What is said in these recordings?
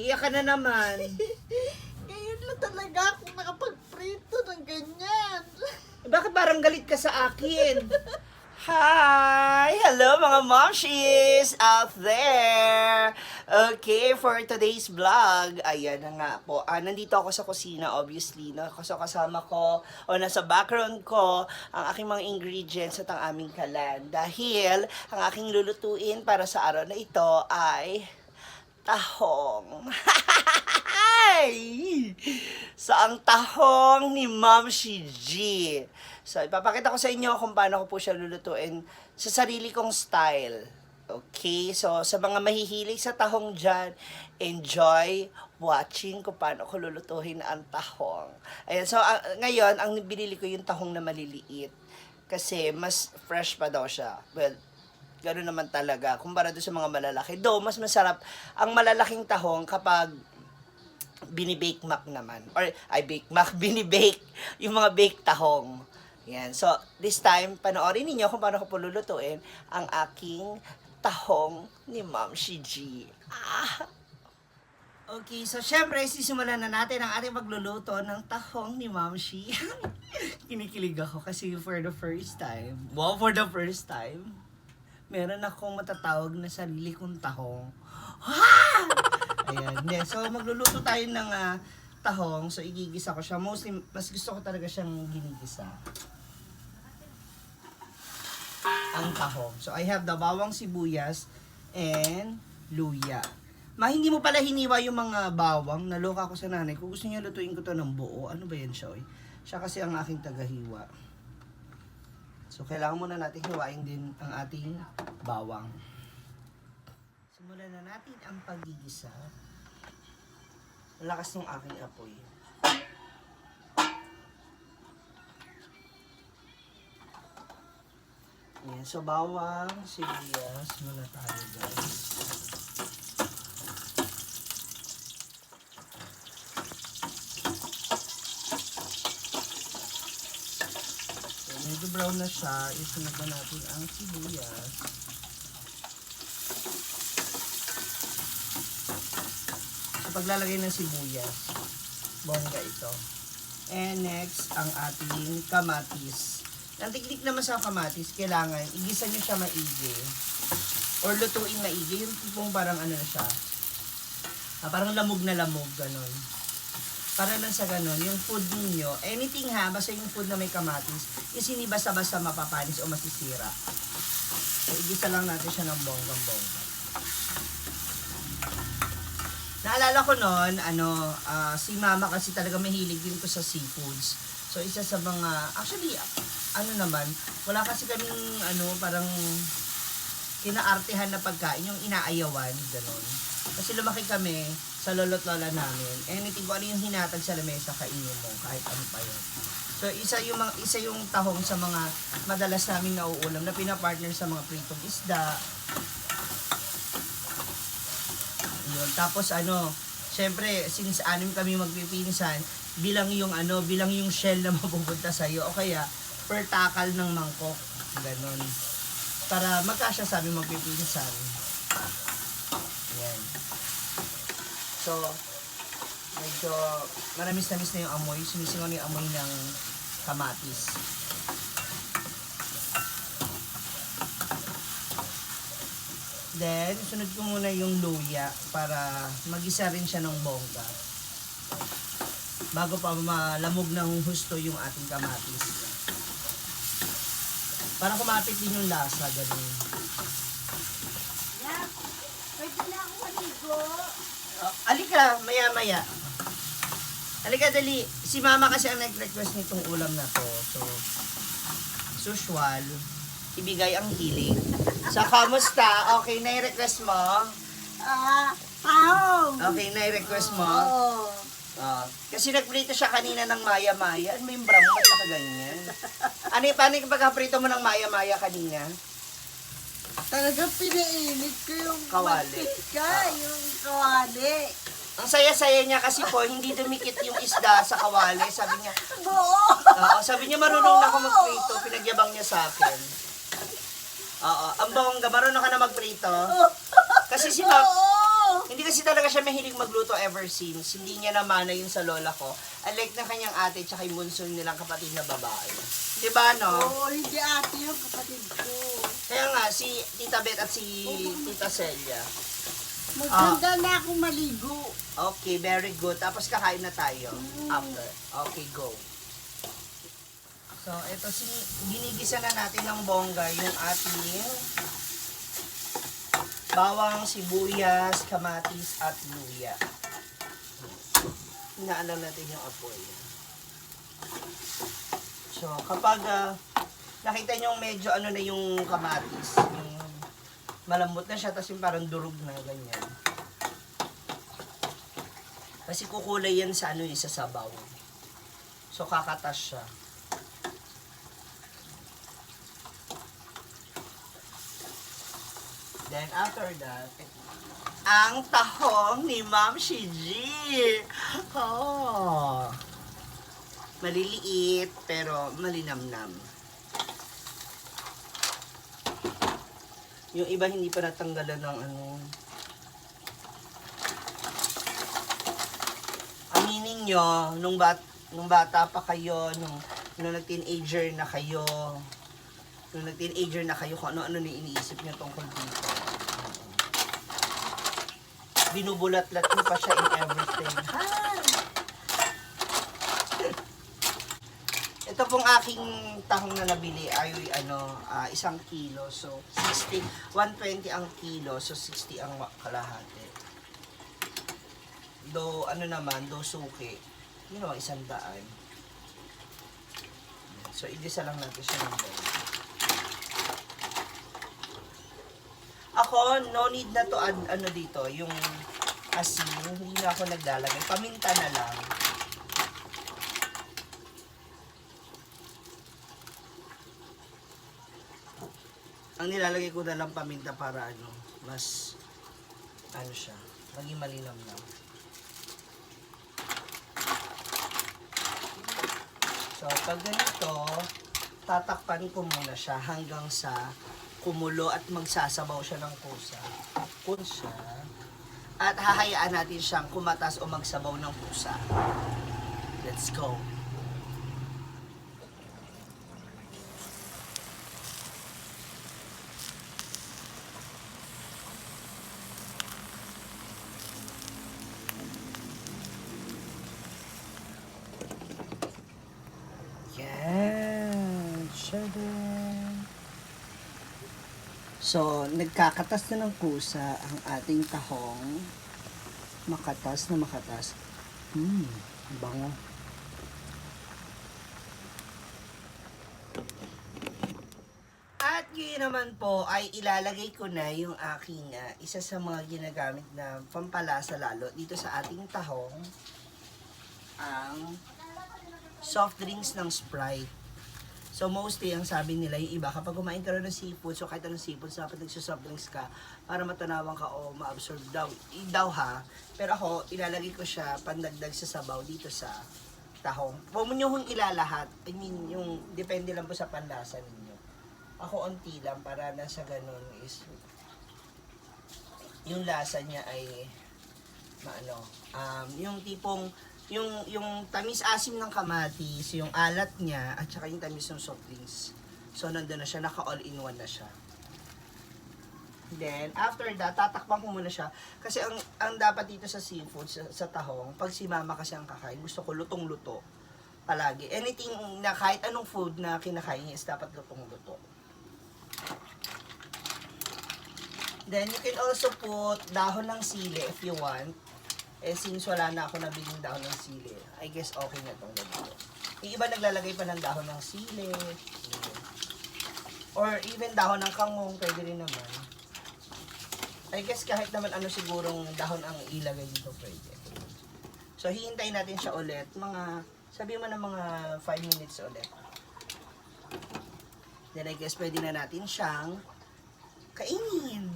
Iiyak ka na naman. Ngayon lang talaga ako nakapagprito ng ganyan. Bakit parang galit ka sa akin? Hi! Hello mga momshies out there! Okay, for today's vlog, ayan na nga po. Nandito ako sa kusina, obviously. No? So, kasama ko, o nasa background ko, ang aking mga ingredients at ang aming kalan. Dahil, ang aking lulutuin para sa araw na ito ay tahong. So, ang tahong ni Momshi G. So, ipapakita ko sa inyo kung paano ko po siya lulutuin sa sarili kong style. Okay? So, sa mga mahihilig sa tahong dyan, enjoy watching kung paano ko lulutuin ang tahong. Ayan. So, ngayon, ang binili ko yung tahong na maliliit. Kasi, mas fresh pa daw siya. Well, gano'n naman talaga. Kumpara doon sa mga malalaki. Though, mas masarap ang malalaking tahong kapag binibake mac naman. Or, binibake. Yung mga baked tahong. Yan. So, this time, panoorin ninyo kung paano ko pululutuin ang aking tahong ni Momshi G. Okay, so syempre, sisimulan na natin ang ating pagluluto ng tahong ni Momshi. Kinikilig ako kasi for the first time, meron akong matatawag na sarili kong tahong. Ayan. Yeah, so, magluluto tayo ng tahong. So, igigisa ko siya. Mostly, mas gusto ko talaga siyang ginigisa. Ang tahong. So, I have the bawang sibuyas and luya. Hindi mo pala hiniwa yung mga bawang. Naloka ako sa nanay. Kung gusto niyo lutuin ko to ng buo. Ano ba yan, Shoy? Siya kasi ang aking tagahiwa. So, kailangan muna natin hiwain din ang ating bawang. Simulan na natin ang paggigisa. Lakas ng aking apoy. Ayan, so bawang, sibuyas muna tayo, guys. So, medyo brown na siya, isunod na natin ang sibuyas. Paglalagay ng sibuyas, bongga ito. And next, ang ating kamatis. Ang teknik naman sa kamatis, kailangan igisa nyo siya maigi. Or lutuin maigi. Yung tipong parang ano na siya. Parang lamog na lamog, ganon. Para lang sa ganon, yung food ninyo, anything basta yung food na may kamatis, is hindi basta-basta mapapanis o masisira. So, igisa lang natin siya ng bonggang-bongga. Naalala ko noon, si mama kasi talaga mahilig din ko sa seafoods. So, isa sa mga, actually, wala kasi kaming, parang kinaartehan na pagkain, yung inaayawan, gano'n. Kasi lumaki kami sa lolo't lola namin. Anything kung ano yung hinatag sa lamesa, kainin mo, kahit ano pa yun. So, isa yung tahong sa mga madalas naming nauulam na pinapartner sa mga pritong isda. Tapos syempre since anim kami magpipinsan, bilang yung shell na mapupunta sa iyo o kaya per takal ng mangkok, ganon. Para magkasya sa aming magpipinsan. Yan. So, medyo manamis-namis na yung amoy, sumisingaw na yung amoy ng kamatis. Then, sunod ko muna yung luya para magisa rin siya ng bongga. Bago pa malamog ng husto yung ating kamatis. Para kumapit din yung lasa, ganun. Yeah, pwede na ako maligo. Alika, maya-maya. Alika, dali. Si mama kasi ang nag-request nitong ulam na to. So, usual, ibigay ang hiling. So, kamusta? Okay, na-request mo? Tahong. Okay, na-request mo? Oo. Kasi nagprito siya kanina ng maya-maya. Ano ba yung brown? Ba't nakaganyan? Paano yung pagkaprito mo ng maya-maya kanina? Talaga pinainit ko yung Kawali. mantika, yung kawali. Ang saya-saya niya kasi po, hindi dumikit yung isda sa kawali. Sabi niya, sabi niya marunong na ako magprito. Pinagyabang niya sa akin. Ang bongga, marunong ka na magprito. Kasi si Ma'am, hindi kasi talaga siya mahilig magluto ever since. Hindi niya namana yun sa lola ko. Unlike ng kanyang ate tsaka yung bunso nilang kapatid na babae. Diba, no? Oo, hindi ate yung kapatid ko. Kaya nga, si Tita Beth at si Tita Celia. Maganda na ako maligo. Okay, very good. Tapos kakain na tayo after. Okay, go. So, ito, ginigisa na natin ng bongga yung ating bawang, sibuyas, kamatis, at luya. Inaalam natin yung apoy. So, kapag nakita nyo medyo ano na yung kamatis, yung malambot na siya, tapos yung parang durog na, ganyan. Kasi kukulay yan sa ano sa sabaw. So, kakatas siya. Then, after that, ang tahong ni Ma'am Shiji. Oh. Maliliit, pero malinamnam. Yung iba hindi pa natanggalan ng ano. Aminin nyo, nung bata pa kayo, nung nag-teenager na kayo, kung ano-ano na iniisip nyo tungkol dito. Binubulat-lat nyo pa siya in everything. Ito pong aking tahong na nabili ay 1 kilo. So, 120 ang kilo. So, 60 ang kalahati. Do suki. Yun naman, 100. So, igisa lang natin siya ng bowl. Ako, no need na to add, dito, yung asin. Hindi na ako naglalagay. Paminta na lang. Ang nilalagay ko na lang paminta para mas, siya, maging malinam na. So, pag ganito, tatakpan ko muna siya hanggang sa kumulo at magsasabaw siya ng kusa. At hahayaan natin siyang kumatas o magsabaw ng kusa. Let's go. Yan. So, nagkakatas na ng kusa ang ating tahong. Makatas na makatas. Bango. At yun naman po ay ilalagay ko na yung aking isa sa mga ginagamit na pampalasa lalo dito sa ating tahong. Ang soft drinks ng Sprite. So mostly, ang sabi nila, yung iba, kapag kumain ka rin ng seafood, so kahit anong seafood, dapat nagsasoft drinks ka para matanawan ka o ma-absorb daw ha. Pero ako, ilalagay ko siya pandagdag sa sabaw dito sa tahong. Huwag mo nyo ilalahat. I mean, yung depende lang po sa panlasa ninyo. Ako, onti lang para nasa ganun is yung lasa niya ay yung tipong yung tamis-asim ng kamatis, yung alat niya, at saka yung tamis ng soft drinks. So, nandun na siya, naka-all-in-one na siya. Then, after that, tatakpan ko muna siya. Kasi ang dapat dito sa seafood, sa tahong, pag si mama kasi ang kakain, gusto ko lutong-luto. Palagi. Anything na kahit anong food na kinakain is dapat lutong-luto. Then, you can also put dahon ng sili if you want. Since wala na ako nabiling dahon ng sili, I guess okay na itong ganito. Yung iba naglalagay pa ng dahon ng sili. Or even dahon ng kangong, pwede rin naman. I guess kahit naman sigurong dahon ang ilagay dito, pwede. So, hihintayin natin siya ulit. Sabi mo na mga 5 minutes ulit. Then I guess pwede na natin siyang kainin.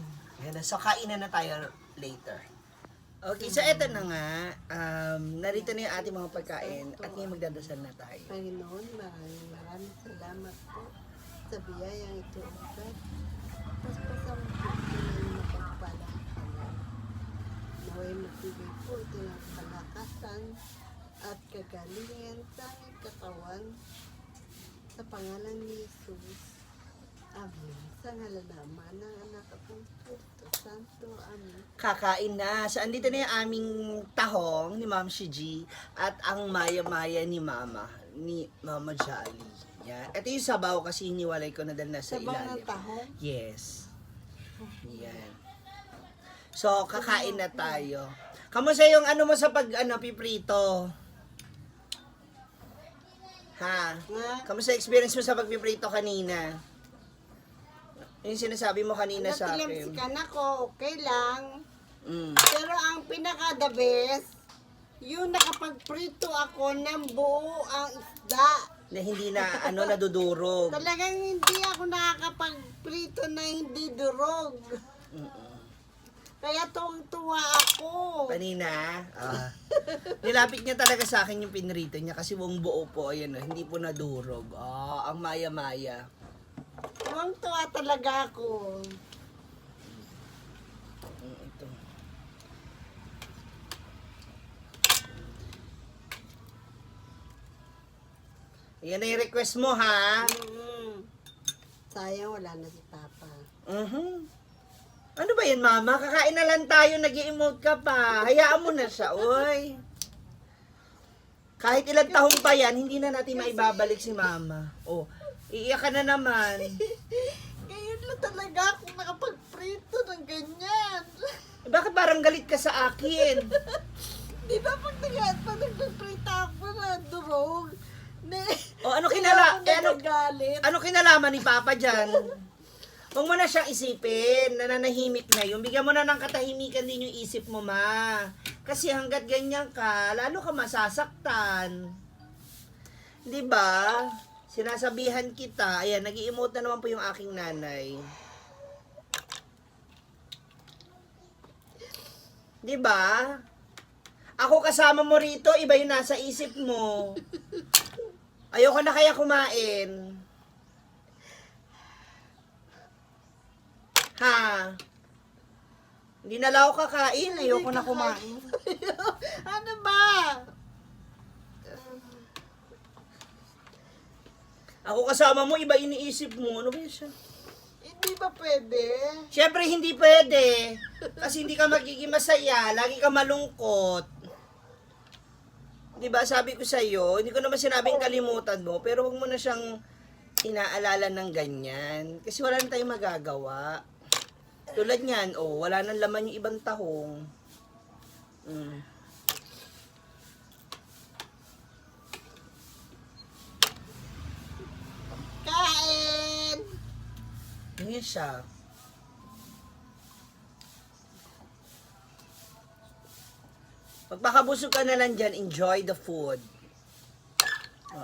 So, kainan na tayo later. Okay, so eto na nga, narito na yung ating mga pagkain at ngayon magdadasal na tayo. Panginoon, maraming salamat po sa biyayang ito. Paspasan mo po yung mapagpala. Na naway magbigay po ito ng kalakasan at kagalingan sa aming katawan sa pangalan ni Jesus. Amen. Sa ngalan naman ng anak at ng Espiritu Santo. Amen. Kakain na. So, andito na yung aming tahong ni Ma'am Shiji at ang maya-maya ni Mama Jolly. Yan. Ito yung sabaw kasi hiniwalay ko na dahil nasa Sabaw ilalim. ng tahong? Yes. Yan. So, kakain na tayo. Kamusta yung ano mo sa piprito? Ha? Nga? Kamusta experience mo sa pagpiprito kanina? Yung sinasabi mo kanina sa akin. Natilamsikan ako, okay lang. Mm. Pero ang pinaka-the best, yung nakapagprito ako ng buo ang isda. Na hindi na nadudurog. Talagang hindi ako nakakapagprito na hindi durog. Kaya tuwang-tuwa ako. Kanina, nilapit niya talaga sa akin yung pinrito niya kasi buong buo po, ayan, hindi po nadurog. Ang maya-maya. Tuwang-tuwa talaga ako. Ito. Yan na yung request mo, ha? Sayang wala na si Papa. Ano ba yan, Mama? Kakain na lang tayo, nag-i-emote ka pa. Hayaan mo na siya, oy. Kahit ilang taon pa yan, hindi na natin maibabalik si Mama. Oh, iiyak ka na naman. Ngayon lang talaga ako nakapagprito ng ganyan. Bakit parang galit ka sa akin? Di ba pag nagprito ako na durog? O, ano nagalit? ano kinalaman ni Papa dyan? Huwag mo na siyang isipin, nananahimik na yun. Bigyan mo na ng katahimikan din yung isip mo, Ma. Kasi hanggat ganyan ka, lalo ka masasaktan. Di ba? Sinasabihan kita. Ayan, nag-i-emote na naman po yung aking nanay. Di ba? Ako kasama mo rito, iba yung nasa isip mo. Ayoko na kaya kumain. Ha? Hindi na lang ako kakain. Ayoko na kumain. Ano ba? Ako kasama mo, iba iniisip mo. Ano ba yun siya? Hindi ba pwede? Siyempre, hindi pwede. Kasi hindi ka magiging masaya. Lagi ka malungkot. Diba, sabi ko sa'yo, hindi ko naman sinabing kalimutan mo, pero huwag mo na siyang inaalala ng ganyan. Kasi wala na tayong magagawa. Tulad niyan, wala nang laman yung ibang tahong. Kain! Yun siya. Pagpakabusog ka na lang dyan, enjoy the food.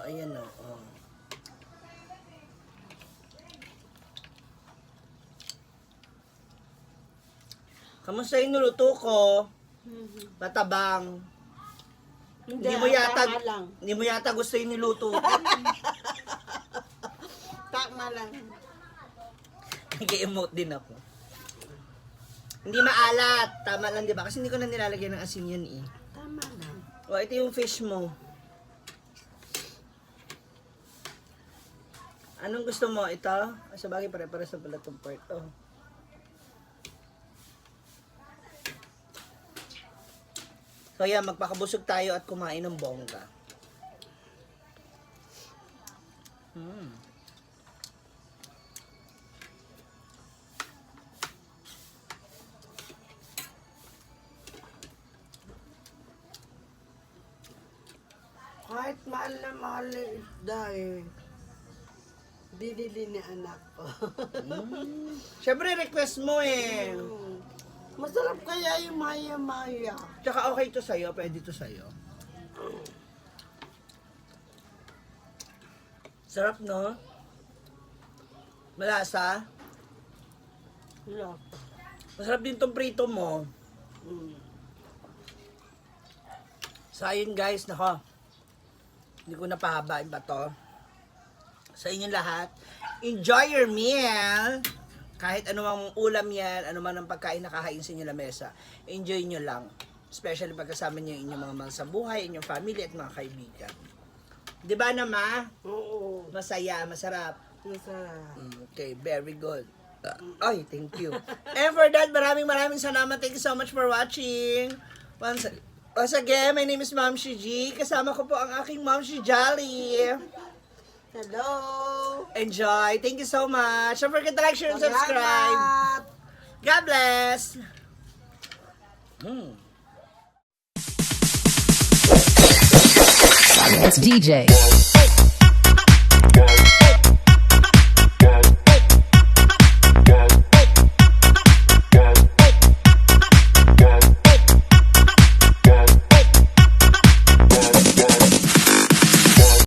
Ayan o. Kamusta yung niluto ko? Matabang. Hindi mo yata gusto yung niluto ko. Tama lang. Nag-emote din ako. Hindi maalat. Tama lang, di ba? Kasi hindi ko na nilalagyan ng asin yun eh. Tama lang. Ito yung fish mo. Anong gusto mo? Ito? Sa bagay, pare-pare sa pala itong part. So yan, magpakabusog tayo at kumain ng bongga. Kahit mahal na mahal na isda binili ni anak ko. Siyempre, request mo eh. Masarap kaya yung maya-maya. Tsaka okay to sa'yo, pwede to sa'yo. Sarap, no? Malasa. Wala. Masarap din tong prito mo. So, ayun guys, nako. Hindi ko napahabain ba to? Sa inyong lahat, enjoy your meal. Kahit anumang ulam yan, anuman ang pagkain na kakain sa inyo na mesa, enjoy nyo lang. Especially pag kasama nyo yung inyong mga mahal sa buhay, inyong family at mga kaibigan. Di ba nama? Oo. Masaya, masarap. Masarap. Okay, very good. Ay, thank you. And for that, maraming salamat. Thank you so much for watching. Once again, my name is Ma'am Shi G. Kasama ko po ang aking Ma'am Shi Jolly. Hello. Enjoy. Thank you so much. Don't forget to like, share, and subscribe. Salamat. God bless. It's DJ.